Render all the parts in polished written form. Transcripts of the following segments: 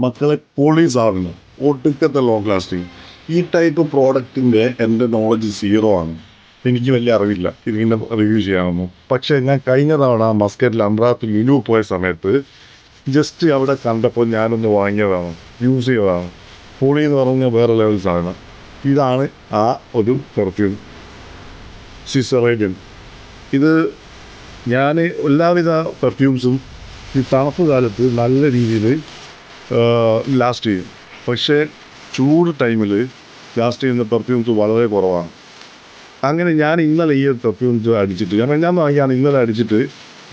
മക്കളെ പൊളി സാധനം, ഒടുക്കത്തെ ലോങ് ലാസ്റ്റിങ്. ഈ ടൈപ്പ് പ്രോഡക്റ്റിൻ്റെ എൻ്റെ നോളജ് സീറോ ആണ്. എനിക്ക് വലിയ അറിവില്ല ഇതിങ്ങനെ റിവ്യൂ ചെയ്യാനൊന്നും. പക്ഷേ ഞാൻ കഴിഞ്ഞ തവണ മസ്കറ്റിൽ അമ്രാത്ത് ലുലു പോയ സമയത്ത് ജസ്റ്റ് അവിടെ കണ്ടപ്പോൾ ഞാനൊന്ന് വാങ്ങിയതാണ്, യൂസ് ചെയ്തതാണ്. പൊളി എന്ന് പറഞ്ഞാൽ വേറെ ലെവൽ സാധനം. ഇതാണ് ആ ഒരു പെർഫ്യൂം, സ്വിസ് അറേബ്യൻ. ഇത് ഞാൻ എല്ലാവിധ പെർഫ്യൂംസും ഈ തണുപ്പ് കാലത്ത് നല്ല രീതിയിൽ ലാസ്റ്റ് ചെയ്യും. പക്ഷേ ചൂട് ടൈമിൽ ലാസ്റ്റ് ചെയ്യുന്ന പെർഫ്യൂംസ് വളരെ കുറവാണ്. അങ്ങനെ ഞാൻ ഇന്നലെ ഈ പെർഫ്യൂംസ് അടിച്ചിട്ട്, കാരണം ഞാൻ വാങ്ങിയാണ് ഇന്നലെ അടിച്ചിട്ട്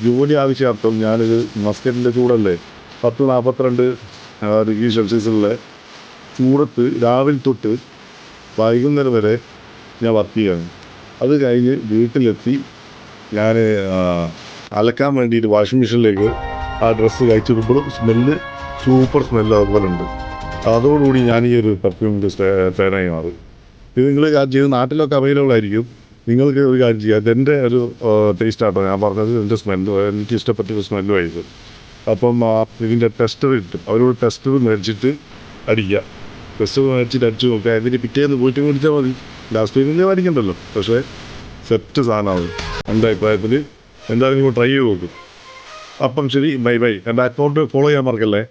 ജോലി ആവശ്യാർത്ഥം ഞാനിത് മസ്കറ്റിൻ്റെ ചൂടല്ലേ, 10-42 ഡിഗ്രി സെൽഷ്യസിലെ ചൂടത്ത് രാവിലെ തൊട്ട് വൈകുന്നേരം വരെ ഞാൻ വർക്ക് ചെയ്യാണ്. അത് കഴിഞ്ഞ് വീട്ടിലെത്തി ഞാൻ അലക്കാൻ വേണ്ടിയിട്ട് വാഷിംഗ് മെഷീനിലേക്ക് ആ ഡ്രസ്സ് കഴിച്ചിടുമ്പോൾ സ്മെല്ല് സൂപ്പർ സ്മെല്ല് അതുപോലെ ഉണ്ട്. അതോടുകൂടി ഞാൻ ഈ ഒരു പെർഫ്യൂമിൻ്റെ ഫാനായി മാറി. ഇത് നിങ്ങൾ കാര്യം ചെയ്ത് നാട്ടിലൊക്കെ അവൈലബിൾ ആയിരിക്കും. നിങ്ങൾക്ക് ഒരു കാര്യം ചെയ്യാം, ഇതെൻ്റെ ഒരു ടേസ്റ്റ് ആട്ടോ ഞാൻ പറഞ്ഞത്. എൻ്റെ സ്മെല്ല് എനിക്ക് ഇഷ്ടപ്പെട്ടൊരു സ്മെല്ലുമായിരുന്നു. അപ്പം ഇതിൻ്റെ ടെസ്റ്റർ കിട്ടും, അവരോട് ടെസ്റ്റർ മേടിച്ചിട്ട് അടിക്കുക. ടെസ്റ്റർ മേടിച്ചിട്ട് അടിച്ച് നോക്കുക. അതിന് പിറ്റേന്ന് പോയിട്ട് മേടിച്ചാൽ മതി. ലാസ്റ്റ് ടൈമിൽ മേടിക്കണ്ടല്ലോ. പക്ഷേ സെറ്റ് സാധനമാണ് എൻ്റെ അഭിപ്രായത്തിൽ. എന്തായാലും നിങ്ങൾ ട്രൈ ചെയ്ത് നോക്കും. അപ്പം ശരി, ബൈ ബൈ. എൻ്റെ അക്കൗണ്ട് ഫോളോ ചെയ്യാൻ മറക്കല്ലേ.